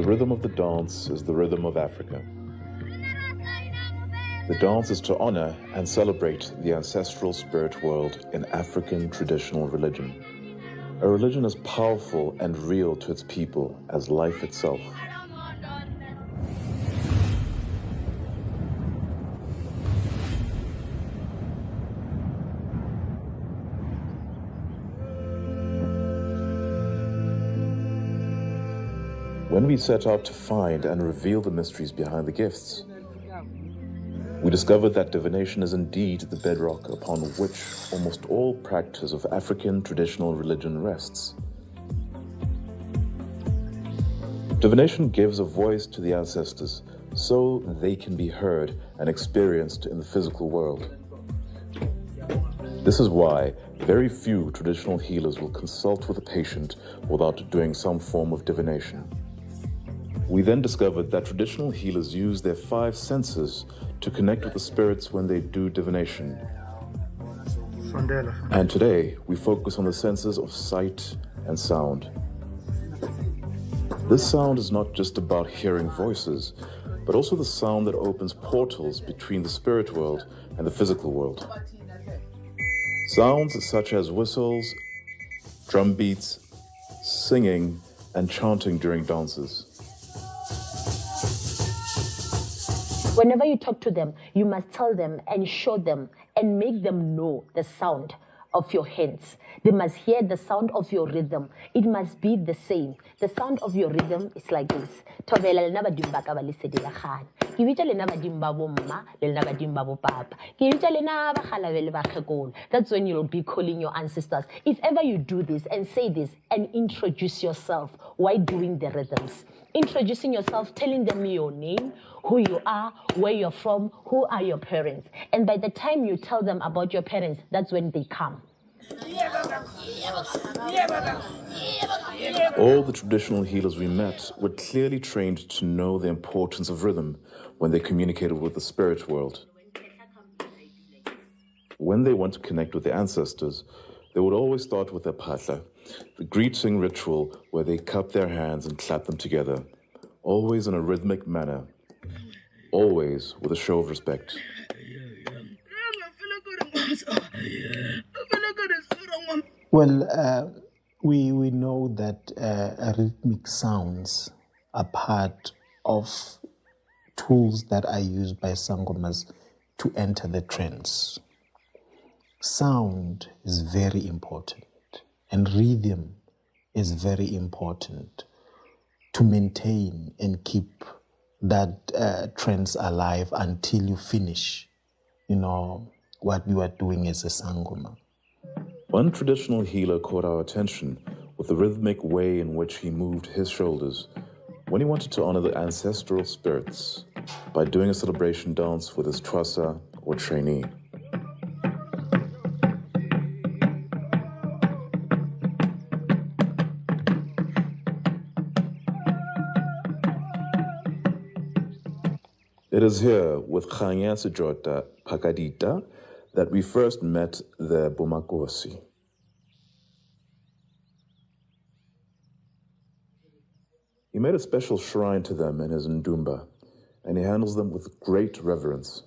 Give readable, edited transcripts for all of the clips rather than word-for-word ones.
rhythm of the dance is the rhythm of Africa. The dance is to honor and celebrate the ancestral spirit world in African traditional religion. A religion as powerful and real to its people as life itself. When we set out to find and reveal the mysteries behind the gifts, we discovered that divination is indeed the bedrock upon which almost all practice of African traditional religion rests. Divination gives a voice to the ancestors so they can be heard and experienced in the physical world. This is why very few traditional healers will consult with a patient without doing some form of divination. We then discovered that traditional healers use their 5 senses to connect with the spirits when they do divination. And today, we focus on the senses of sight and sound. This sound is not just about hearing voices, but also the sound that opens portals between the spirit world and the physical world. Sounds such as whistles, drum beats, singing, and chanting during dances. Whenever you talk to them, you must tell them and show them and make them know the sound of your hands. They must hear the sound of your rhythm. It must be the same. The sound of your rhythm is like this. That's when you'll be calling your ancestors. If ever you do this and say this and introduce yourself while doing the rhythms, introducing yourself, telling them your name, who you are, where you're from, who are your parents. And by the time you tell them about your parents, that's when they come. All the traditional healers we met were clearly trained to know the importance of rhythm when they communicated with the spirit world. When they want to connect with their ancestors, they would always start with their phahla, the greeting ritual where they cup their hands and clap them together, always in a rhythmic manner, always with a show of respect. Well, we know that rhythmic sounds are part of tools that are used by sangomas to enter the trance. Sound is very important, and rhythm is very important to maintain and keep that trance alive until you finish, what you are doing as a sangoma. One traditional healer caught our attention with the rhythmic way in which he moved his shoulders when he wanted to honor the ancestral spirits by doing a celebration dance with his twasa or trainee. It is here with Khanya Sejota Pakadita that we first met the Bomakosi. He made a special shrine to them in his ndumba, and he handles them with great reverence.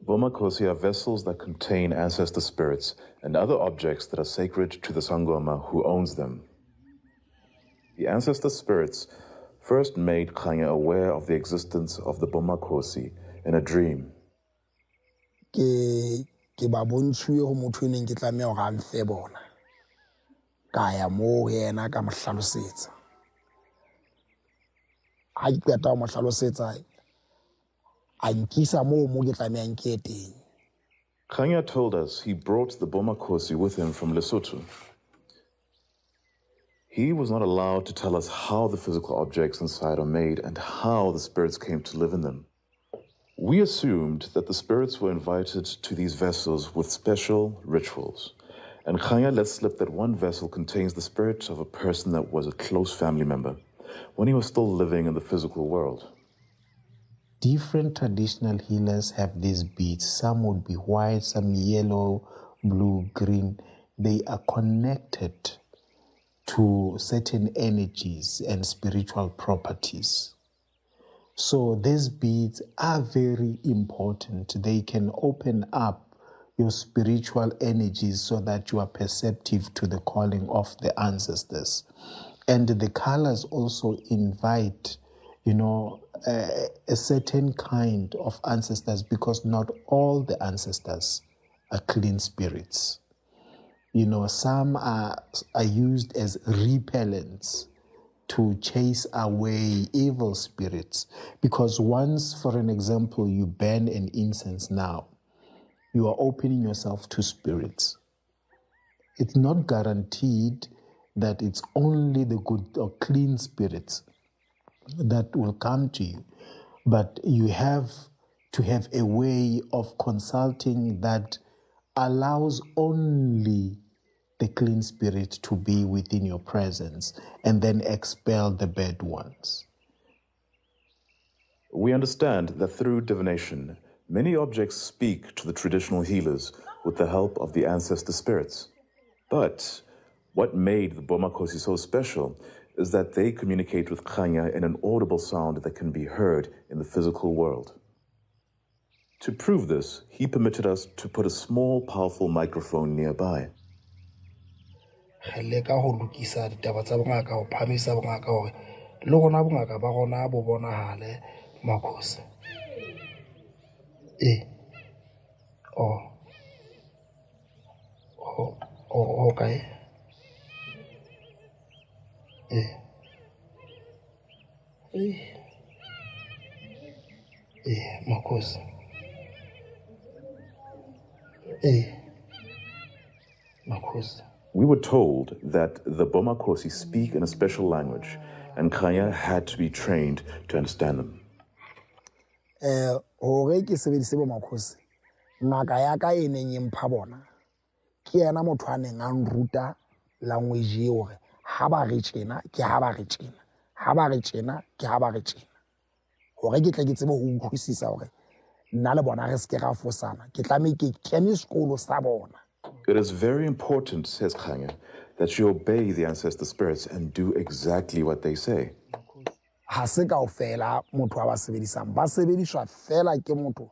Bomakosi are vessels that contain ancestor spirits and other objects that are sacred to the Sangoma who owns them. The ancestor spirits first made Khanya aware of the existence of the Bomakosi in a dream. Ke ba bontshuwe go motho neng ke tlameha go amfe bona. Ka ya mo yena ka mo hlalosetsa. Ha ke qeta go mo hlalosetsa a nkisa mo ke tlameha nke teng. Khanya told us he brought the Bomakosi with him from Lesotho. He was not allowed to tell us how the physical objects inside are made and how the spirits came to live in them. We assumed that the spirits were invited to these vessels with special rituals, and Khanya let slip that one vessel contains the spirit of a person that was a close family member when he was still living in the physical world. Different traditional healers have these beads. Some would be white, some yellow, blue, green. They are connected to certain energies and spiritual properties. So these beads are very important. They can open up your spiritual energies so that you are perceptive to the calling of the ancestors. And the colors also invite, a certain kind of ancestors, because not all the ancestors are clean spirits. Some are used as repellents to chase away evil spirits. Because once, for an example, you burn an incense now, you are opening yourself to spirits. It's not guaranteed that it's only the good or clean spirits that will come to you, but you have to have a way of consulting that allows only the clean spirit to be within your presence and then expel the bad ones. We understand that through divination, many objects speak to the traditional healers with the help of the ancestor spirits. But what made the Bomakhosi so special is that they communicate with Khanya in an audible sound that can be heard in the physical world. To prove this, he permitted us to put a small, powerful microphone nearby. Le ka ho lokisa ditaba tsa bongaka ho phamisa bongaka hore le rona bongaka ba rona bo bonahale Makhosi. Okay. Makhosi. Makhosi. We were told that the Bomakhosi speak in a special language, and Khanya had to be trained to understand them. Hore ke sebedise Bomakhosi, ngaka ya ka e neng e mpha bona ke yena motho a neng a nruta language eo hore ha ba re tjena ke ha ba re tjena, ha ba re tjena ke ha ba re tjena, hore ke tle ke tsebe ho utlwisisa hore nna le bona re se ke ra fosana, ke tlameha ke kene sekolo sa bona. It is very important, says Khanya, that you obey the ancestor spirits and do exactly what they say. Ha se kaofela motho a ba sebedisang, ba sebediswa fela ke motho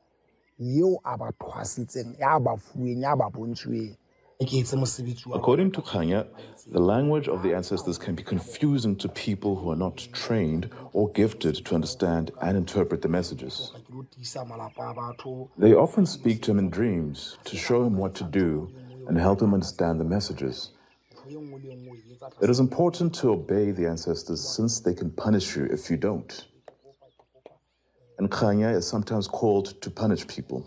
eo a ba thwasitseng, ya ba fuweng, ya ba bontshweng. According to Khanya, the language of the ancestors can be confusing to people who are not trained or gifted to understand and interpret the messages. They often speak to him in dreams to show him what to do and help him understand the messages. It is important to obey the ancestors since they can punish you if you don't. And Khanya is sometimes called to punish people.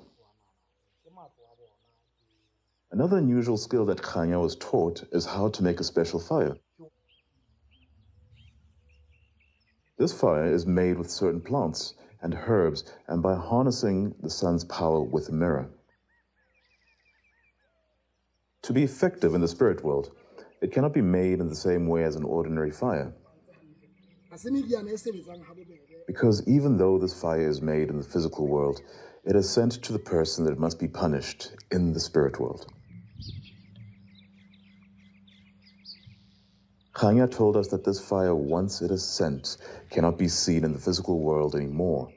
Another unusual skill that Khanya was taught is how to make a special fire. This fire is made with certain plants and herbs and by harnessing the sun's power with a mirror. To be effective in the spirit world, it cannot be made in the same way as an ordinary fire. Because even though this fire is made in the physical world, it is sent to the person that it must be punished in the spirit world. Khanya told us that this fire, once it is sent, cannot be seen in the physical world anymore.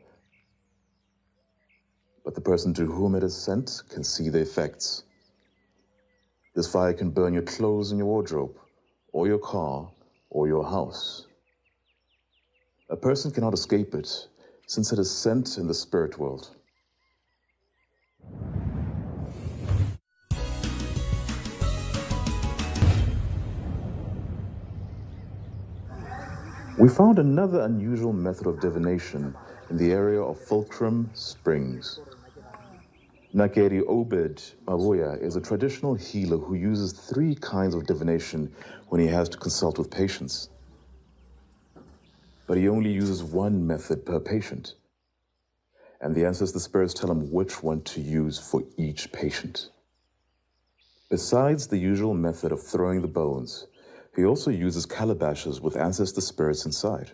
But the person to whom it is sent can see the effects. This fire can burn your clothes in your wardrobe, or your car, or your house. A person cannot escape it, since it is sent in the spirit world. We found another unusual method of divination in the area of Fulcrum Springs. Nakeri Obed Mabuya is a traditional healer who uses 3 kinds of divination when he has to consult with patients. But he only uses 1 method per patient. And the ancestor spirits tell him which one to use for each patient. Besides the usual method of throwing the bones, he also uses calabashes with ancestor spirits inside.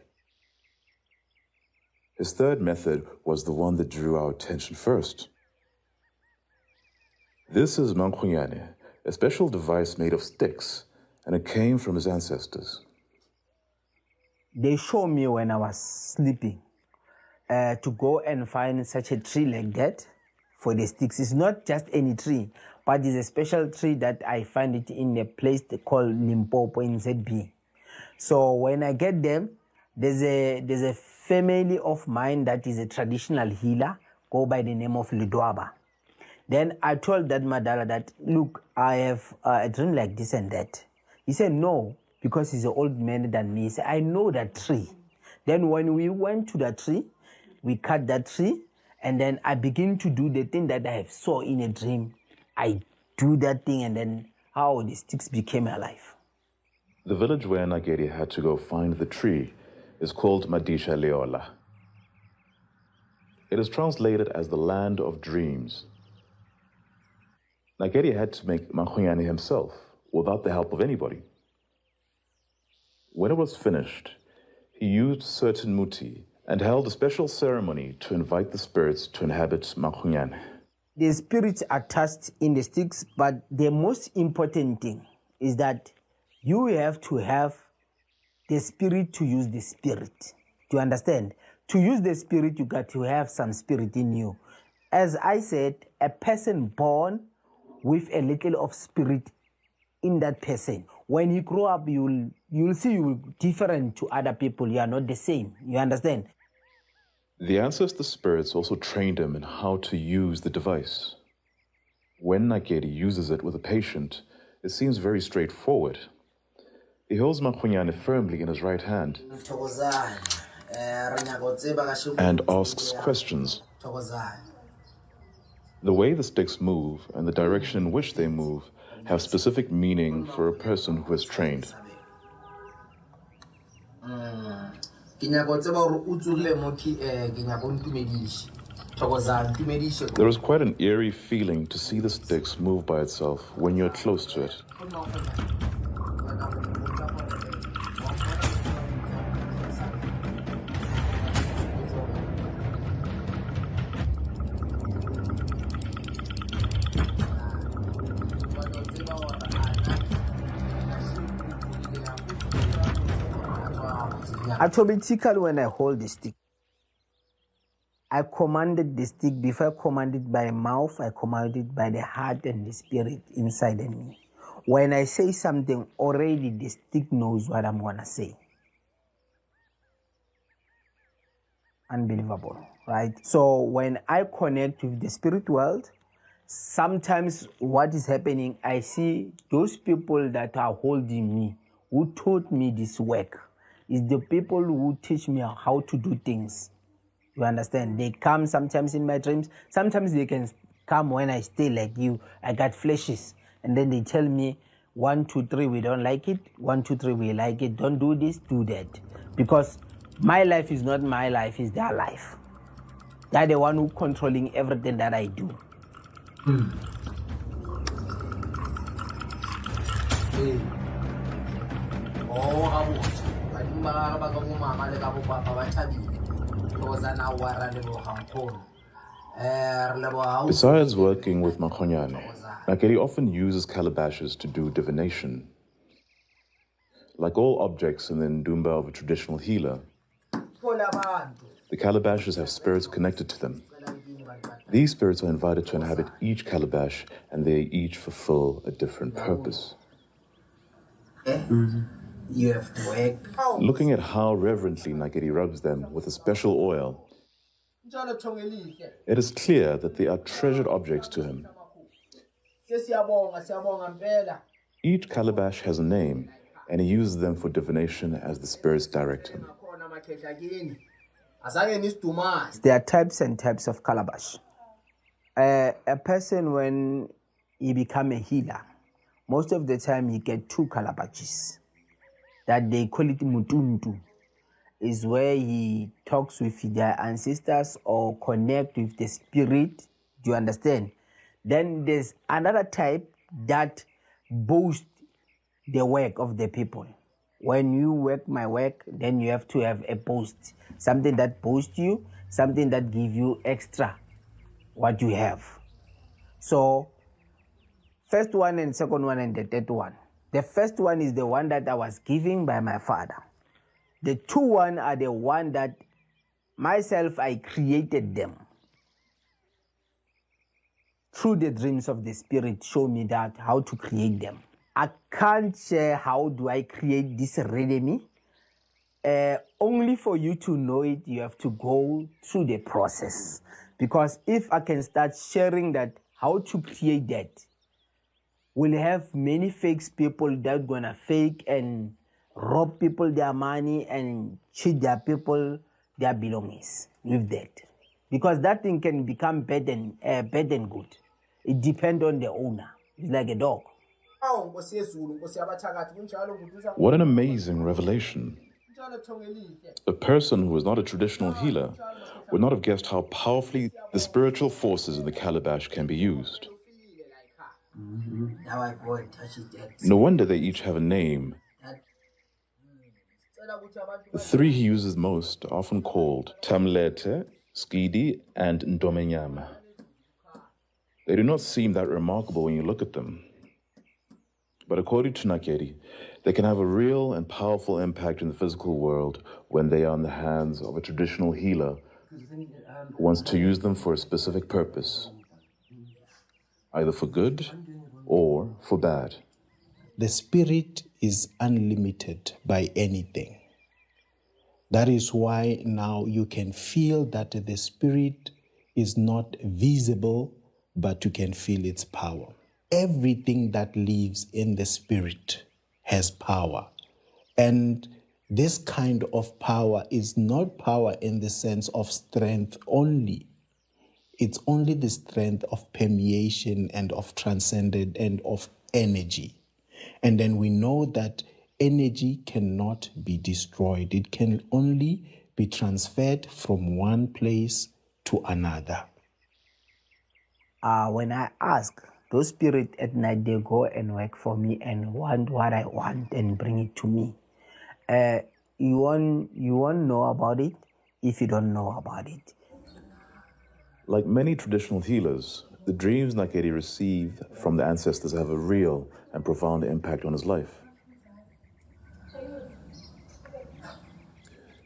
His 3rd method was the one that drew our attention first. This is Mankhuyane, a special device made of sticks and it came from his ancestors. They showed me when I was sleeping to go and find such a tree like that for the sticks. It's not just any tree, but it's a special tree that I find it in a place called Limpopo in ZB. So when I get them, there's a family of mine that is a traditional healer, go by the name of Lidwaba. Then I told that Madala that, look, I have a dream like this and that. He said, no, because he's an old man than me. He said, I know that tree. Then when we went to that tree, we cut that tree, and then I begin to do the thing that I have saw in a dream. I do that thing, and then how the sticks became alive. The village where Nageri had to go find the tree is called Madisha Leola. It is translated as the land of dreams. Nageri had to make Makhonyane himself, without the help of anybody. When it was finished, he used certain muti and held a special ceremony to invite the spirits to inhabit Makhonyane. The spirits are touched in the sticks, but the most important thing is that you have to have the spirit to use the spirit. Do you understand? To use the spirit, you got to have some spirit in you. As I said, a person born with a little of spirit in that person, when you grow up, you'll see you're different to other people. You are not the same. You understand? The ancestor spirits also trained him in how to use the device. When Nageri uses it with a patient, it seems very straightforward. He holds Makhonyane firmly in his right hand and asks questions. The way the sticks move and the direction in which they move have specific meaning for a person who is trained. There is quite an eerie feeling to see the sticks move by itself when you're close to it. Automatically, when I hold the stick, I commanded the stick. Before I command it by mouth, I command it by the heart and the spirit inside in me. When I say something, already the stick knows what I'm going to say. Unbelievable, right? So when I connect with the spirit world, sometimes what is happening, I see those people that are holding me, who taught me this work, is the people who teach me how to do things. You understand? They come sometimes in my dreams. Sometimes they can come when I stay like you. I got flashes. And then they tell me, 1, 2, 3, we don't like it. 1, 2, 3, we like it. Don't do this, do that. Because my life is not my life, it's their life. They're the one who controlling everything that I do. Besides working with Makhonyane, Nageri often uses calabashes to do divination. Like all objects in the ndumba of a traditional healer, the calabashes have spirits connected to them. These spirits are invited to inhabit each calabash, and they each fulfill a different purpose. You have to work. Looking at how reverently Nageri rubs them with a special oil, it is clear that they are treasured objects to him. Each calabash has a name, and he uses them for divination as the spirits direct him. There are types and types of calabash. A person, when he become a healer, most of the time he get 2 calabashes. That they call it mutuntu, is where he talks with their ancestors or connect with the spirit. Do you understand? Then there's another type that boasts the work of the people. When you work my work, then you have to have a boast. Something that boasts you, something that gives you extra what you have. So, first one and second one and the third one, The first one is the one that I was given by my father. The two one are the one that myself I created them. Through the dreams of the spirit show me that how to create them. I can't share how do I create this rhythm. Only for you to know it, you have to go through the process. Because if I can start sharing that, how to create that, we'll have many fake people that are gonna fake and rob people their money and cheat their people their belongings with that. Because that thing can become bad and good. It depends on the owner. It's like a dog. What an amazing revelation. A person who is not a traditional healer would not have guessed how powerfully the spiritual forces in the calabash can be used. Now I go and touch it. No wonder they each have a name. The three he uses most are often called Tamlete, Skidi, and Ndomenyama. They do not seem that remarkable when you look at them. But according to Nakedi, they can have a real and powerful impact in the physical world when they are in the hands of a traditional healer who wants to use them for a specific purpose, either for good or for bad. The spirit is unlimited by anything. That is why now you can feel that the spirit is not visible, but you can feel its power. Everything that lives in the spirit has power. And this kind of power is not power in the sense of strength only. It's only the strength of permeation and of transcendent and of energy. And then we know that energy cannot be destroyed. It can only be transferred from one place to another. When I ask, those spirits at night, they go and work for me and want what I want and bring it to me. You won't know about it if you don't know about it. Like many traditional healers, the dreams Nakedi received from the ancestors have a real and profound impact on his life.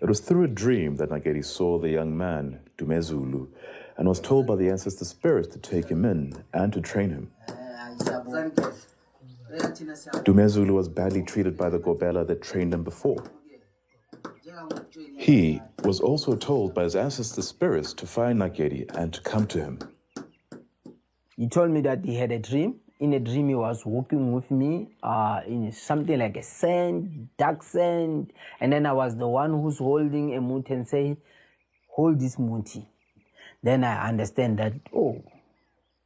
It was through a dream that Nakedi saw the young man, Dumezulu, and was told by the ancestor spirits to take him in and to train him. Dumezulu was badly treated by the Gobela that trained him before. He was also told by his ancestor spirits to find Nakedi and to come to him. He told me that he had a dream. In a dream, he was walking with me in something like a sand, dark sand. And then I was the one who's holding a muti and say, hold this muti. Then I understand that, oh,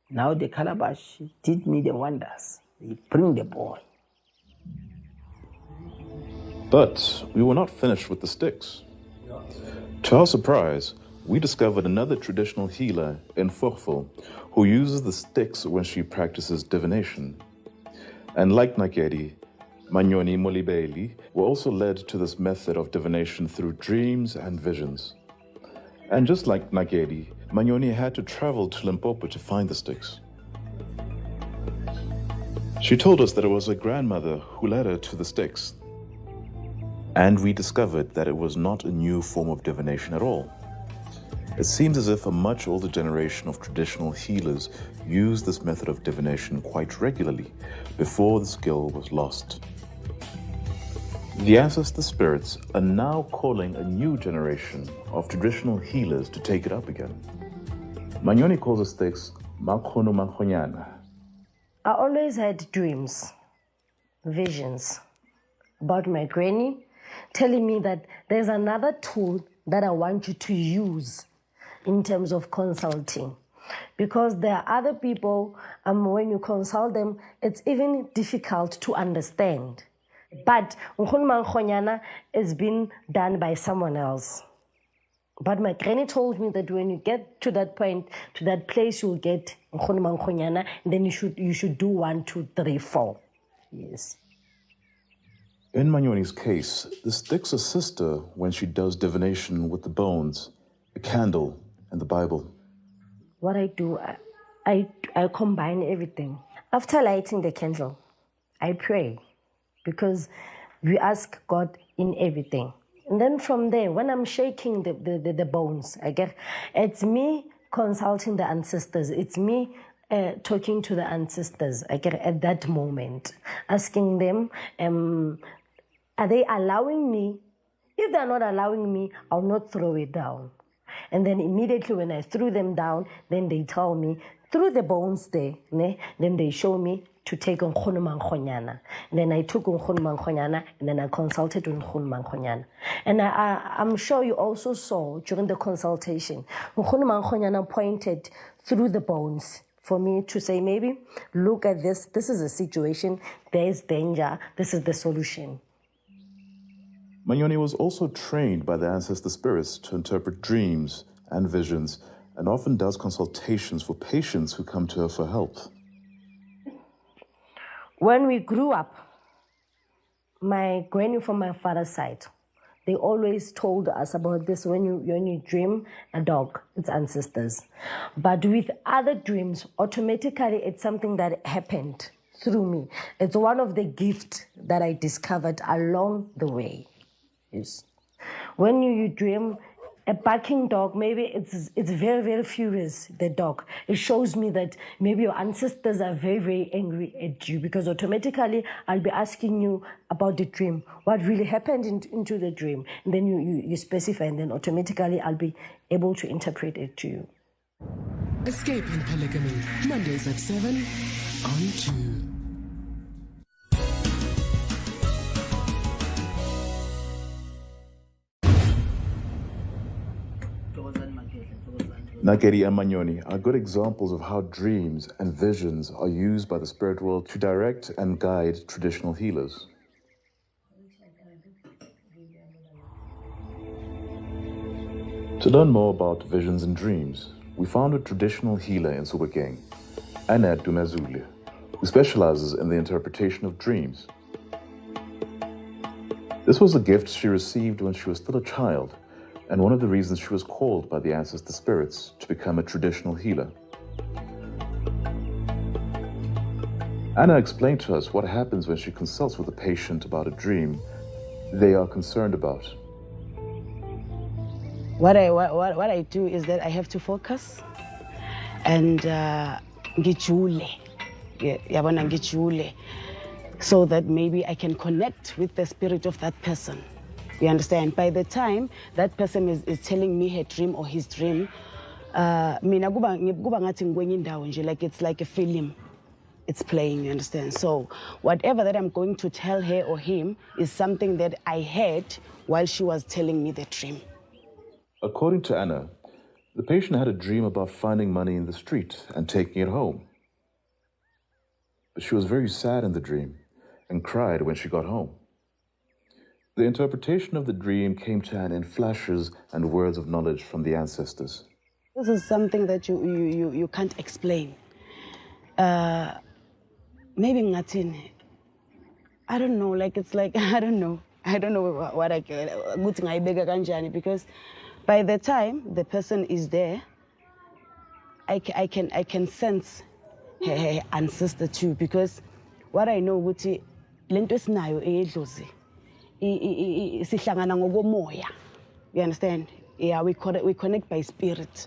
now the calabash did me the wonders. They bring the boy. But we were not finished with the sticks. To our surprise, we discovered another traditional healer in Furful who uses the sticks when she practices divination. And like Nakedi, Manyoni Molibeli were also led to this method of divination through dreams and visions. And just like Nakedi, Manyoni had to travel to Limpopo to find the sticks. She told us that it was her grandmother who led her to the sticks. And we discovered that it was not a new form of divination at all. It seems as if a much older generation of traditional healers used this method of divination quite regularly before the skill was lost. The ancestor spirits are now calling a new generation of traditional healers to take it up again. Manyoni calls the sticks Makhono Makhonyana. I always had dreams, visions about my granny telling me that there's another tool that I want you to use in terms of consulting. Because there are other people, when you consult them, it's even difficult to understand. But Nkhono Makhonyana is being done by someone else. But my granny told me that when you get to that point, to that place, you'll get Nkhono Makhonyana, and then you should do 1, 2, 3, 4. Yes. In Manyoni's case, the sticks assist her when she does divination with the bones, a candle, and the Bible. What I do, I combine everything. After lighting the candle, I pray. because we ask God in everything. And then from there, when I'm shaking the bones, it's me consulting the ancestors. It's me talking to the ancestors. At that moment, asking them, are they allowing me? If they're not allowing me, I'll not throw it down. And then immediately when I threw them down, then they tell me, through the bones there, then they show me to take Nkgono Mankhonyana. Then I took Nkgono Mankhonyana, and then I consulted with Nkgono Mankhonyana. And I'm sure you also saw during the consultation, Nkgono Mankhonyana pointed through the bones for me to say, maybe, look at this. This is a situation. There's danger. This is the solution. Manyoni was also trained by the ancestor spirits to interpret dreams and visions, and often does consultations for patients who come to her for help. When we grew up, my granny from my father's side, they always told us about this. When you dream a dog, it's ancestors. But with other dreams, automatically it's something that happened through me. It's one of the gifts that I discovered along the way. Yes. When you dream a barking dog, maybe it's very, very furious, the dog. It shows me that maybe your ancestors are very, very angry at you, because automatically I'll be asking you about the dream, what really happened into the dream. And then you specify, and then automatically I'll be able to interpret it to you. Escaping Polygamy, Mondays at 7 on 2. Nakedi and Manyoni are good examples of how dreams and visions are used by the spirit world to direct and guide traditional healers. To learn more about visions and dreams, we found a traditional healer in Sobukeng, Anna Dumezule, who specializes in the interpretation of dreams. This was a gift she received when she was still a child, and one of the reasons she was called by the ancestor spirits to become a traditional healer. Anna explained to us what happens when she consults with a patient about a dream they are concerned about. What I do is that I have to focus and ngijule, so that maybe I can connect with the spirit of that person. You understand? By the time that person is telling me her dream or his dream, like it's like a film. It's playing, you understand? So whatever that I'm going to tell her or him is something that I heard while she was telling me the dream. According to Anna, the patient had a dream about finding money in the street and taking it home. But she was very sad in the dream and cried when she got home. The interpretation of the dream came to Anna in flashes and words of knowledge from the ancestors. This is something that you can't explain. Maybe Ngatin, I don't know, like it's like, I don't know what I can, because by the time the person is there, I can sense her ancestor too, because what I know, Guti, lento esinayo eyedlozi. You understand? Yeah, we connect by spirit.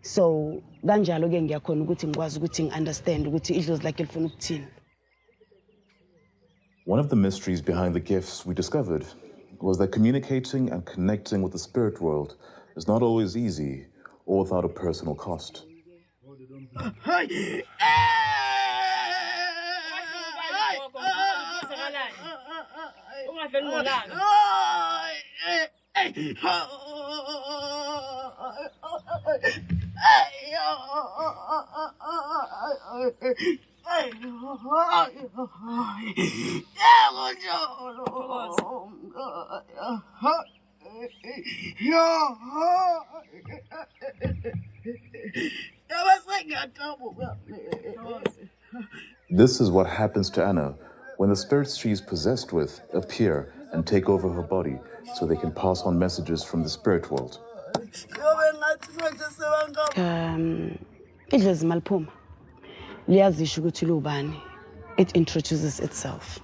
So ganjalo ke ngiyakhona ukuthi ngikwazi ukuthi understand ukuthi idlozi like elifuna ukuthini. One of the mysteries behind the gifts we discovered was that communicating and connecting with the spirit world is not always easy or without a personal cost. This is what happens to Anna when the spirits she's possessed with appear and take over her body so they can pass on messages from the spirit world. It introduces itself.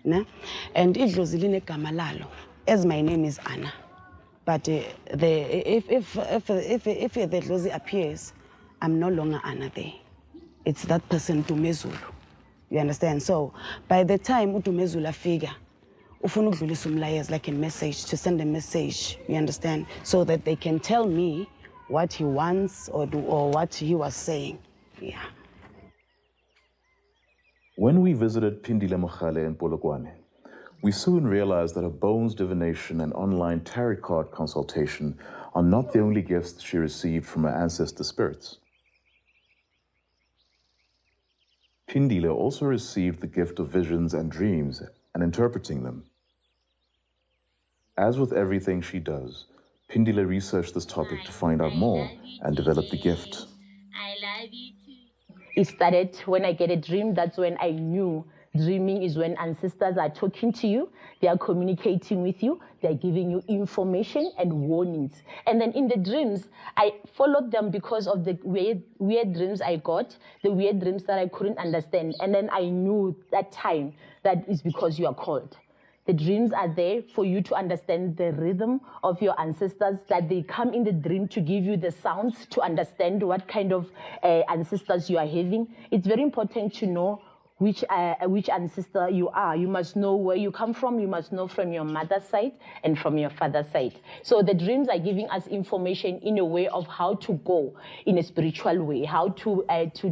Ne? And idlozi linegama lalo, as my name is Anna. But if the dlozi appears, I'm no longer Anna there. It's that person Dumezulu. You understand? So by the time uDumezulu afika, ufuna ukudlulisa umlayezo, like a message, to send a message, you understand? So that they can tell me what he wants or what he was saying. Yeah. When we visited Pindile Mochale in Polokwane, we soon realized that her bones divination and online tarot card consultation are not the only gifts she received from her ancestor spirits. Pindile also received the gift of visions and dreams and interpreting them. As with everything she does, Pindile researched this topic to find out more and develop the gift. I love you too. It started when I get a dream. That's when I knew dreaming is when ancestors are talking to you, they are communicating with you, they're giving you information and warnings. And then in the dreams, I followed them because of the weird dreams I got, the weird dreams that I couldn't understand. And then I knew that time that is because you are called. The dreams are there for you to understand the rhythm of your ancestors, that they come in the dream to give you the sounds to understand what kind of ancestors you are having. It's very important to know which ancestor you are. You must know where you come from. You must know from your mother's side and from your father's side. So the dreams are giving us information in a way of how to go in a spiritual way, how to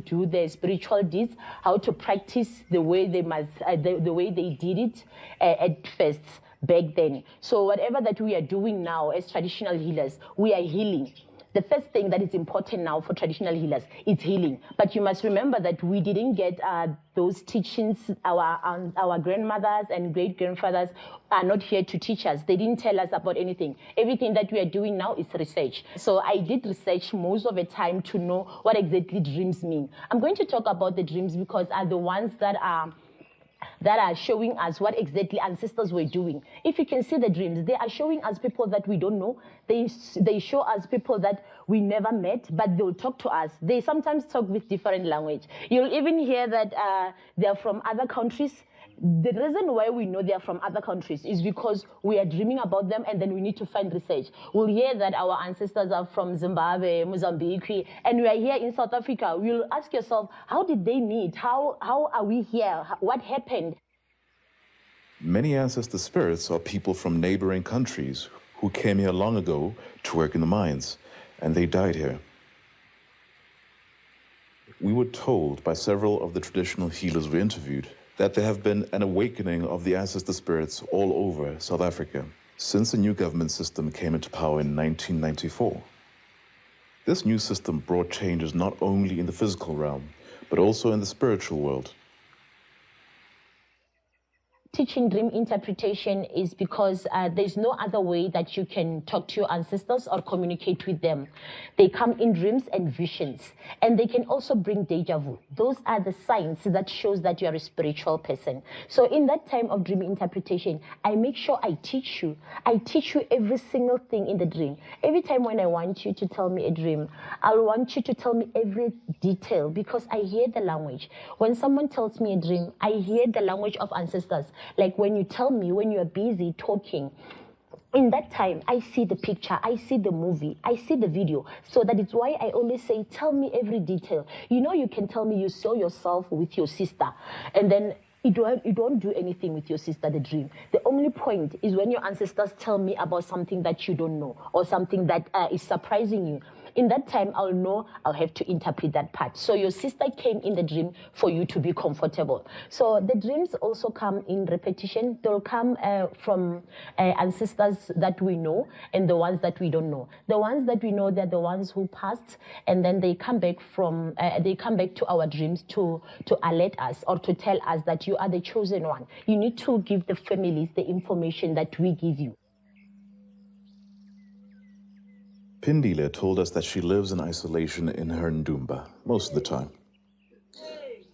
do the spiritual deeds, how to practice the way they must, the way they did it at first back then. So whatever that we are doing now as traditional healers, we are healing. The first thing that is important now for traditional healers is healing. But you must remember that we didn't get those teachings. Our grandmothers and great-grandfathers are not here to teach us. They didn't tell us about anything. Everything that we are doing now is research. So I did research most of the time to know what exactly dreams mean. I'm going to talk about the dreams because are the ones that are showing us what exactly ancestors were doing. If you can see the dreams, they are showing us people that we don't know. They show us people that we never met, but they'll talk to us. They sometimes talk with different language. You'll even hear that they're from other countries. The reason why we know they're from other countries is because we are dreaming about them and then we need to find research. We'll hear that our ancestors are from Zimbabwe, Mozambique, and we are here in South Africa. You'll ask yourself, how did they meet? How are we here? What happened? Many ancestor spirits are people from neighboring countries who came here long ago to work in the mines, and they died here. We were told by several of the traditional healers we interviewed that there have been an awakening of the ancestor spirits all over South Africa since the new government system came into power in 1994. This new system brought changes not only in the physical realm, but also in the spiritual world. Teaching dream interpretation is because there's no other way that you can talk to your ancestors or communicate with them. They come in dreams and visions, and they can also bring deja vu. Those are the signs that shows that you are a spiritual person. So in that time of dream interpretation, I make sure I teach you every single thing in the dream. Every time when I want you to tell me a dream, I'll want you to tell me every detail because I hear the language. When someone tells me a dream, I hear the language of ancestors. Like when you tell me, when you're busy talking, in that time, I see the picture, I see the movie, I see the video. So that is why I always say, tell me every detail. You know, you can tell me you saw yourself with your sister, and then you don't do anything with your sister, the dream. The only point is when your ancestors tell me about something that you don't know or something that is surprising you. In that time, I'll know I'll have to interpret that part. So your sister came in the dream for you to be comfortable. So the dreams also come in repetition. They'll come from ancestors that we know and the ones that we don't know. The ones that we know, they're the ones who passed, and then they come back to our dreams to alert us or to tell us that you are the chosen one. You need to give the families the information that we give you. Pindile told us that she lives in isolation in her Ndumba most of the time.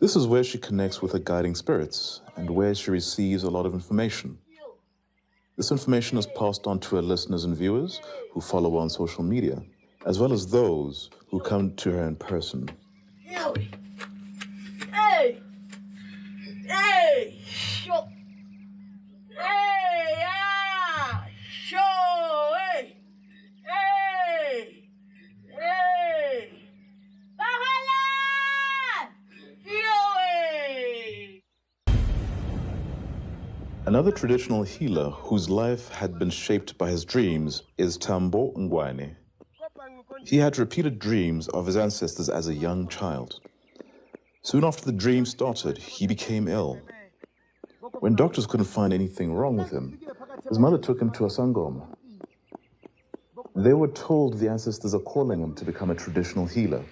This is where she connects with her guiding spirits and where she receives a lot of information. This information is passed on to her listeners and viewers who follow her on social media, as well as those who come to her in person. Hey! Another traditional healer whose life had been shaped by his dreams is Tambo Ngwane. He had repeated dreams of his ancestors as a young child. Soon after the dream started, he became ill. When doctors couldn't find anything wrong with him, his mother took him to a sangoma. They were told the ancestors are calling him to become a traditional healer.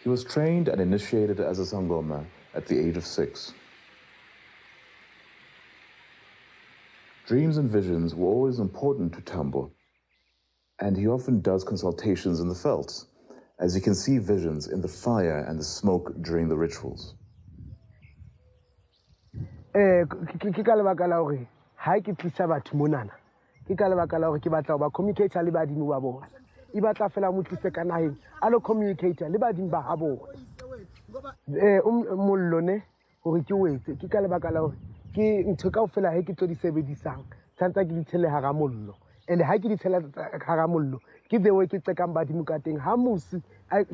He was trained and initiated as a sangoma at the age of 6. Dreams and visions were always important to Tambo, and he often does consultations in the veld, as you can see visions in the fire and the smoke during the rituals. Ke ka lebaka la hore ha ke tlisa batho monana ke ka lebaka la hore ke batla ho ba communicator le badimo ba bona e batla fela mo tlise ka naheng a lo communicator le badimo ba ha bona mollo ne hore ke wetse ke ka lebaka la hore ke ntho kaofela he ke tlo di sebedisang tshantsa ke di tshele hara mollo and ha ke di tshela hara mollo ke the way ke tsekang badimo ka teng ha musi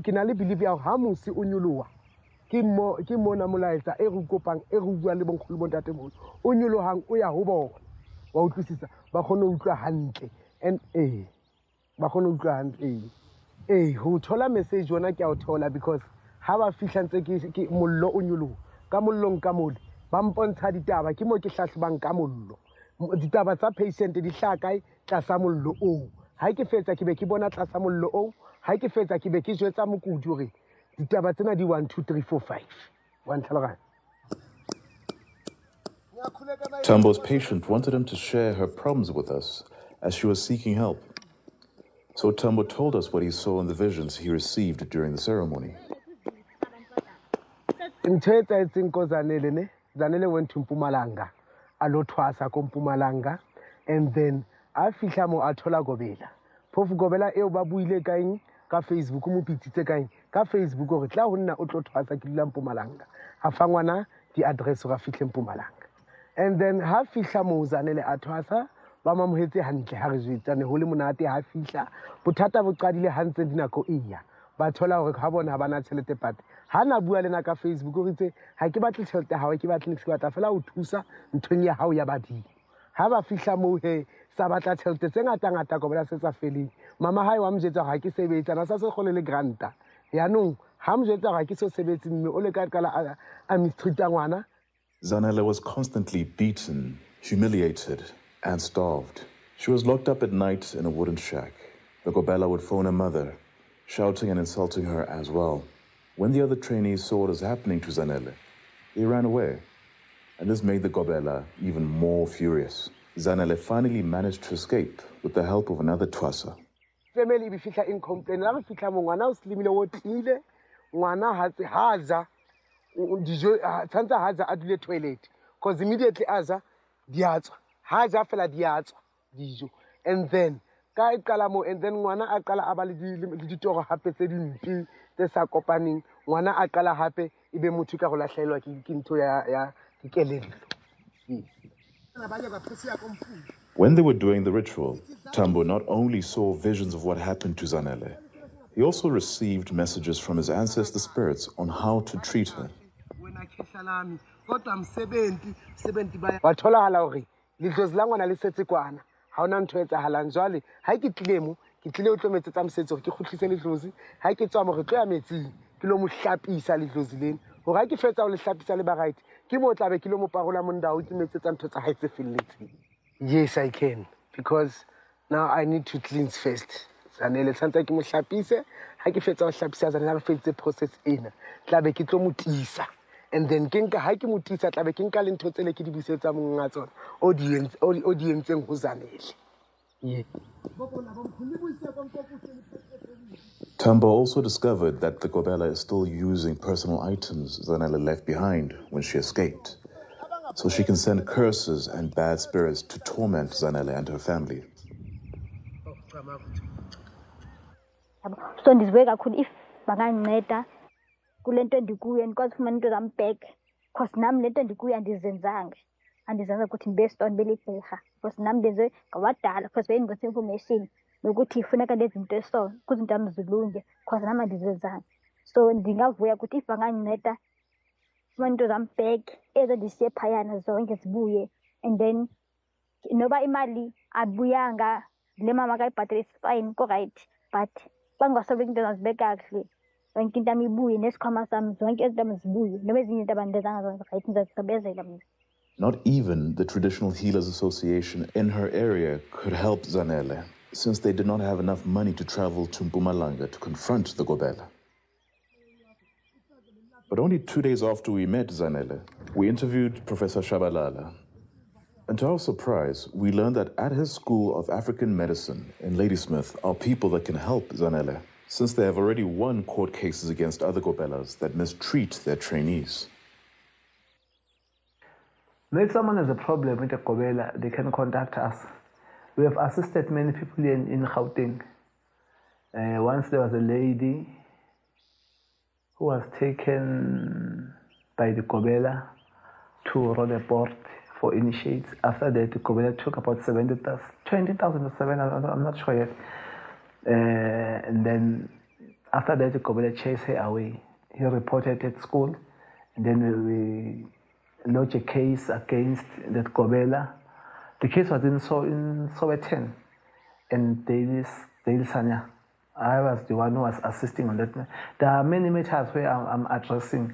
ke na le believe ya hore ha musi o nyoloha ke mona molaetsa e re kopang e re bua le bonkgolo bontatemolo o nyolohang o ya ho bona wa utlwisisa ba kgone ho utlwa hantle and ba kgone ho utlwa hantle ho thola message yona ke a o thola because ha ba fihla ntse ke mollo o nyoloha ka mollong ka mole ba mpontsha ditaba ke mo ke hlahlobang ka mollo ditaba tsa patient di hlaka kae tlasa mollo o ha ke fetsa ke be ke bona tlasa mollo o ha ke fetsa ke be ke jwetsa mokudi hore ditaba tsena di 1 2 3 4 5 one tlhaloganya. Tambo's patient wanted him to share her problems with us as she was seeking help. So Tambo told us what he saw in the visions he received during the ceremony. Zanele went to Mpumalanga, a lot twasa ko Mpumalanga, and then I fihla mo athola gobela. Phofu gobela eo ba buile kaeng ka Facebook mo pititse kaeng ka Facebook gore tla ho nna o tlo twasa ke dula Mpumalanga. A fangwana di address ga fihle Mpumalanga. And then ha fihla mo Zanele a twasa ba mamohetse hantle ha re jwetsane ho le monate ha fihla bothata bo qadile hantse dinako iya ba thola hore ha bona bana tšhelete pate ha na bua lena ka Facebook o ritse ha ke batle tšhelete ha ke batle nix batla fela o thusa nthong ya hao ya badimo ha ba fihla mo he sa batla tšhelete tse ngata go bela se tsa feleng mama hae wa mjetsa ha ke sebetsa na sa se gole le granta yaanong ha mjetsa ha ke so sebetse mme o le ka kala a mistreata ngwana. Zanele was constantly beaten, humiliated, and starved. She was locked up at night in a wooden shack. The Gobela would phone her mother, shouting and insulting her as well. When the other trainees saw what was happening to Zanele, they ran away. And this made the Gobela even more furious. Zanele finally managed to escape with the help of another Twasa. Family be fihla in complain la fihla mo ngwana o slimile o tlile ngwana haza dijo tsantsa haza a dule toilet because immediately aza diatswa haza fela diatswa dijo and then ka e qala mo and then ngwana a qala a ba le ditoro hape tse dimpi tse sa kopaneng ngwana a qala hape ibe motho ka go lahlelwa ke ntho ya dikelello. When they were doing the ritual, Tambo not only saw visions of what happened to Zanele, he also received messages from his ancestor spirits on how to treat her. Wathola hore lidlozi la ngwana le setse kwana ha ona ntho e tsahalang jwale ha ke tlile mo ke tlile o tlo metsetsa msetso ke khutlise lidlozi ha ke tswa mo re tlo ya metsing ke lo mo hlapisa lidlozi lena hore ha ke fetsa o le hlapisa le ba right ke mo tlabe ke lo mo parola mo ndao ke metsetsa ntho tsa hae tse felletseng. Yes, I can, because now I need to cleanse first. Zanele tsantsa ke mo hlapise ha ke fetsa o hlapisa Zanele ba fetse process ena tlabe ke tlo mo tisa and then ke nka ha ke mo tisa tlabe ke nka le ntho tsele ke di busetsa monga tsona audience ho Zanele. Yeah. Tambo also discovered that the Gobela is still using personal items Zanele left behind when she escaped, so she can send curses and bad spirits to torment Zanele and her family. So ndizwe kakhulu if banganceda kule nto ndikuyo ndikwazi ufumana into zam back because nam le nto ndikuyo andizenzanga ukuthi ndibe stone beligqirha because nam ndenze ngawadala because bendingose information nokuthi funeka ndenze into eso ukuze into yam zilunge because nam andizenzanga so ndingavuya ukuthi if banganceda ufumana into zam back ezo ndisiye phayana zonke zibuye and then noba imali abuyanga le mama kayibhatele is fine ko-right but bangasolve into zazibe kakuhle yonke into yami ibuye nesikhwama sami zonke ezinto zami zibuye noba ezinye into abandezanga zona right ndizazigqibezela mina. Not even the Traditional Healers Association in her area could help Zanele, since they did not have enough money to travel to Mpumalanga to confront the Gobela. But only 2 days after we met Zanele, we interviewed Professor Shabalala. And to our surprise, we learned that at his School of African Medicine in Ladysmith are people that can help Zanele, since they have already won court cases against other Gobelas that mistreat their trainees. If someone has a problem with a Gobela, they can contact us. We have assisted many people in Gauteng. Once there was a lady who was taken by the Gobela to Rodeport for initiates. After that, the Gobela took about 20,000 or 7, I'm not sure yet. And then after that, the Gobela chased her away. He reported at school, and then we lodged a case against that Gobela. The case was in Sowetan, and Davis Sanya. I was the one who was assisting on that. There are many matters where I'm addressing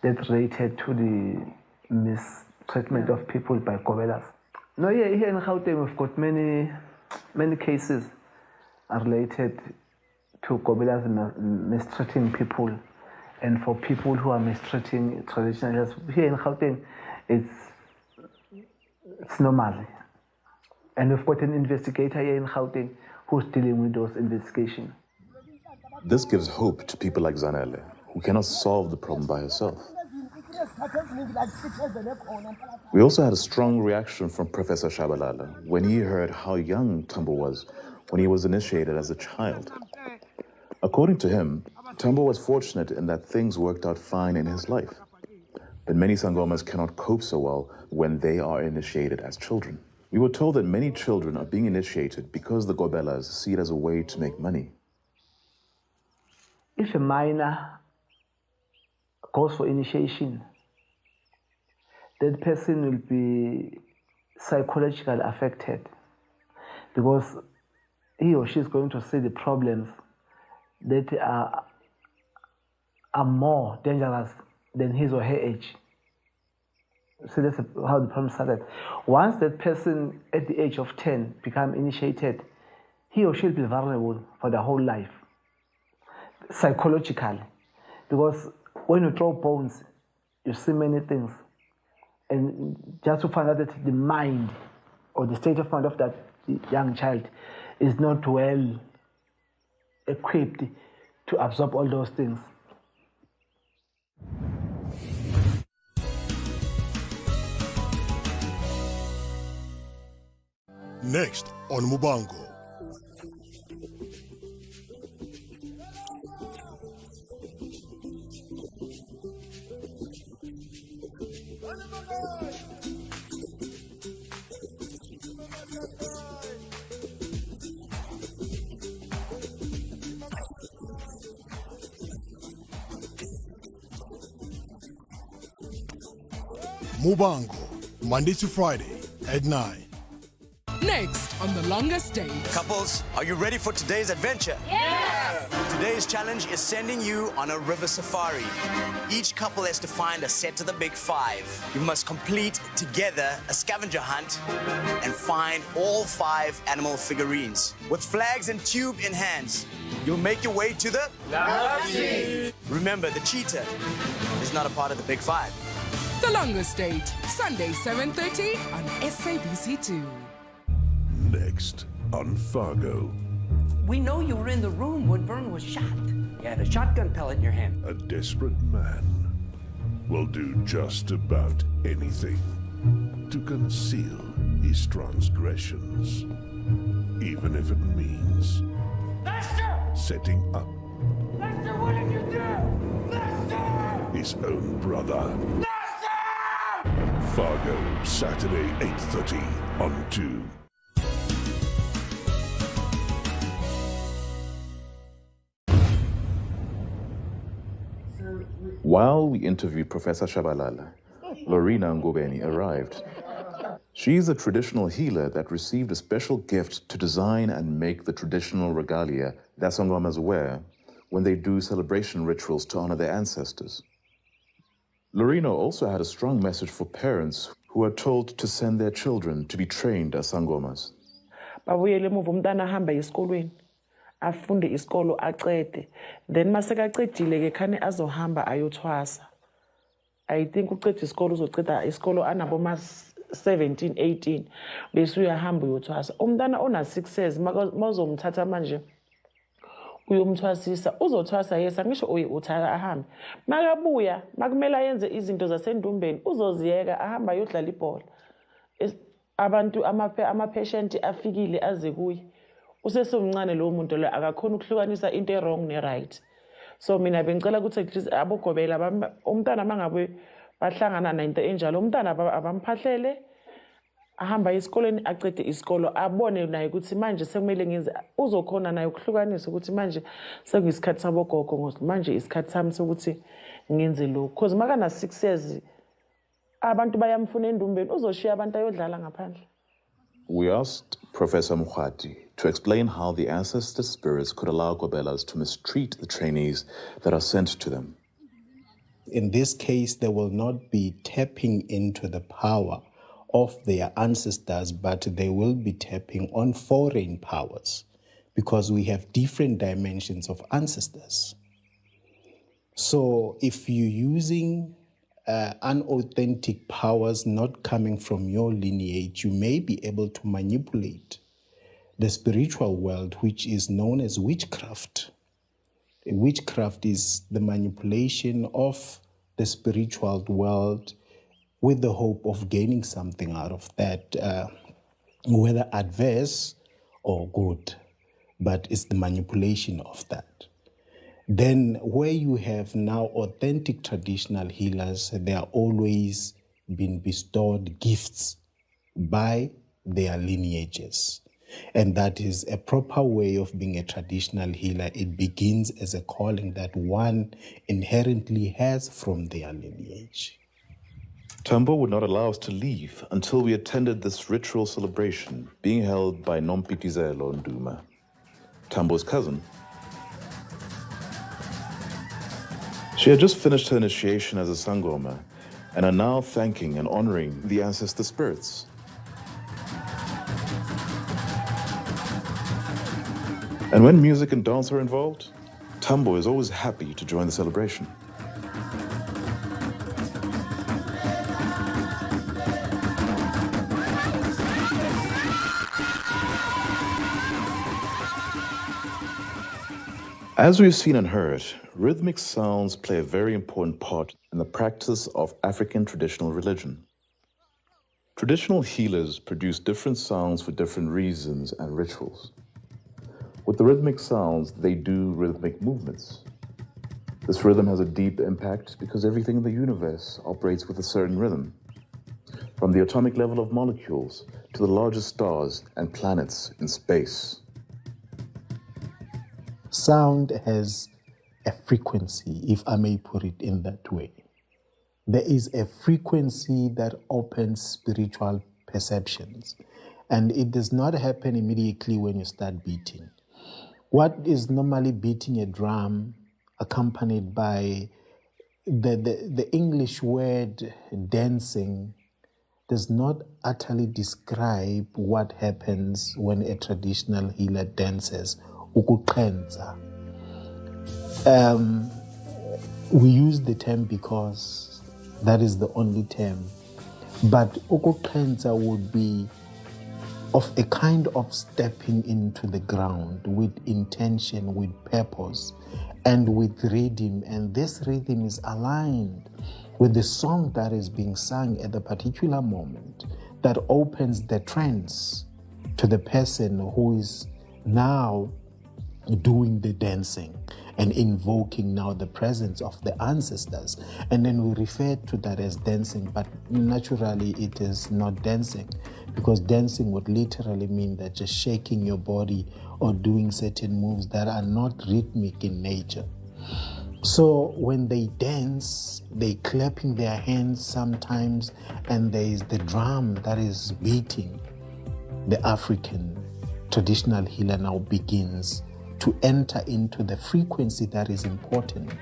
that related to the mistreatment of people by Gobelas. No, yeah, here in Gauteng we've got many cases related to Gobelas mistreating people, and for people who are mistreating traditionalists. Here in Gauteng, it's normal. And we've got an investigator here in Gauteng who's dealing with those investigations. This gives hope to people like Zanele, who cannot solve the problem by herself. We also had a strong reaction from Professor Shabalala when he heard how young Tambo was when he was initiated as a child. According to him, Tambo was fortunate in that things worked out fine in his life. But many Sangomas cannot cope so well when they are initiated as children. We were told that many children are being initiated because the Gobelas see it as a way to make money. If a minor goes for initiation, that person will be psychologically affected because he or she is going to see the problems that are more dangerous than his or her age. So that's how the problem started. Once that person at the age of 10 become initiated, he or she will be vulnerable for the whole life, psychologically. Because when you throw bones, you see many things. And just to find out that the mind or the state of mind of that young child is not well equipped to absorb all those things. Next on Mubango. Mubango, Monday to Friday at 9. Next on The Longest Day. Couples, are you ready for today's adventure? Yes! Today's challenge is sending you on a river safari. Each couple has to find a set of the big 5. You must complete together a scavenger hunt and find all 5 animal figurines. With flags and tube in hands, you'll make your way to the galaxy. Remember, the cheetah is not a part of the big 5. The Longest Date, Sunday 7:30 on SABC2. Next on Fargo. We know you were in the room when Vern was shot. You had a shotgun pellet in your hand. A desperate man will do just about anything to conceal his transgressions, even if it means setting up What did you do? his own brother. Fargo, Saturday, 8:30 on 2. While we interviewed Professor Shabalala, Lorena Ngobeni arrived. She's a traditional healer that received a special gift to design and make the traditional regalia that Sangomas wear when they do celebration rituals to honor their ancestors. Lorino also had a strong message for parents who are told to send their children to be trained as Sangomas. Babuyele emuva umntana ahamba esikolweni afunde isikolo acede then masekacedile ke khane azohamba ayothwasa. I think uceda isikolo uzoceda isikolo anabo mas 17 18 bese uyahamba uyothwasa. Umntana ona 6 years mawuzomthatha manje uyomthwasisa uzothwasa yesa ngisho uthaka ahambe makabuya makumela yenze izinto zasendumbeni uzoziyeka ahamba ayodlala ibhola. Abantu ama-patient afikile aze kuye usesomncane lo muntu lo akakhona ukuhlukanisa into e-wrong ne-right. So mina bengicela ukuthi at least abogobela umntana mangabe bahlangana nento enjalo umntana abamphahlele ahamba esikoleni acede isikolo abone naye ukuthi manje sekumele ngenze uzokhona naye ukuhlukanisa ukuthi manje sekuyisikhathi sabogogo ngoba manje isikhathi sami sokuthi ngenze lokho because makana 6 years abantu bayamfuna endumbeni uzoshiya abantu ayodlala ngaphandle. We asked Professor Mukhati to explain how the ancestor spirits could allow Gobelas to mistreat the trainees that are sent to them. In this case, they will not be tapping into the power of their ancestors, but they will be tapping on foreign powers because we have different dimensions of ancestors. So if you're using unauthentic powers not coming from your lineage, you may be able to manipulate the spiritual world, which is known as witchcraft. Witchcraft is the manipulation of the spiritual world with the hope of gaining something out of that, whether adverse or good, but it's the manipulation of that. Then where you have now authentic traditional healers, they are always been bestowed gifts by their lineages. And that is a proper way of being a traditional healer. It begins as a calling that one inherently has from their lineage. Tambo would not allow us to leave until we attended this ritual celebration being held by Nompitizelo Nduma, Tambo's cousin. She had just finished her initiation as a Sangoma and are now thanking and honoring the ancestor spirits. And when music and dance are involved, Tambo is always happy to join the celebration. As we've seen and heard, rhythmic sounds play a very important part in the practice of African traditional religion. Traditional healers produce different sounds for different reasons and rituals. With the rhythmic sounds, they do rhythmic movements. This rhythm has a deep impact because everything in the universe operates with a certain rhythm, from the atomic level of molecules to the largest stars and planets in space. Sound has a frequency, if I may put it in that way. There is a frequency that opens spiritual perceptions, and it does not happen immediately when you start beating. What is normally beating a drum, accompanied by the English word dancing, does not utterly describe what happens when a traditional healer dances. Ukuqhenza. We use the term because that is the only term. But ukuqhenza would be of a kind of stepping into the ground with intention, with purpose, and with rhythm. And this rhythm is aligned with the song that is being sung at the particular moment that opens the trance to the person who is now doing the dancing and invoking now the presence of the ancestors. And then we refer to that as dancing, but naturally it is not dancing, because dancing would literally mean that just shaking your body or doing certain moves that are not rhythmic in nature. So when they dance, they clapping their hands sometimes, and there is the drum that is beating. The African traditional healer now begins to enter into the frequency that is important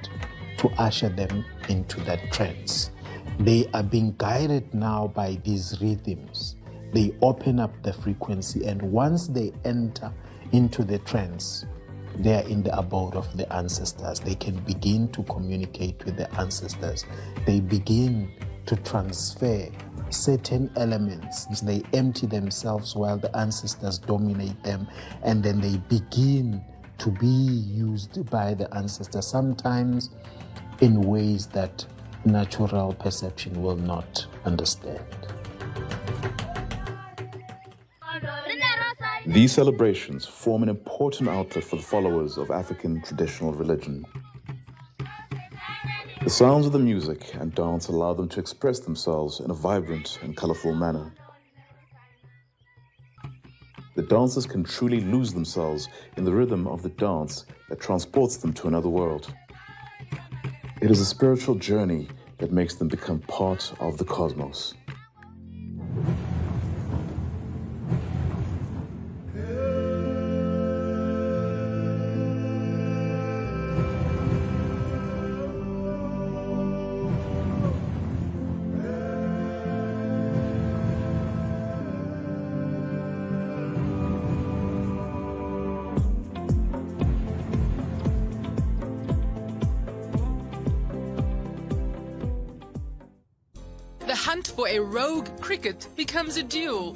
to usher them into that trance. They are being guided now by these rhythms. They open up the frequency, and once they enter into the trance, they are in the abode of the ancestors. They can begin to communicate with the ancestors. They begin to transfer certain elements. They empty themselves while the ancestors dominate them, and then they begin to be used by the ancestors, sometimes in ways that natural perception will not understand. These celebrations form an important outlet for the followers of African traditional religion. The sounds of the music and dance allow them to express themselves in a vibrant and colorful manner. The dancers can truly lose themselves in the rhythm of the dance that transports them to another world. It is a spiritual journey that makes them become part of the cosmos. The hunt for a rogue cricket becomes a duel.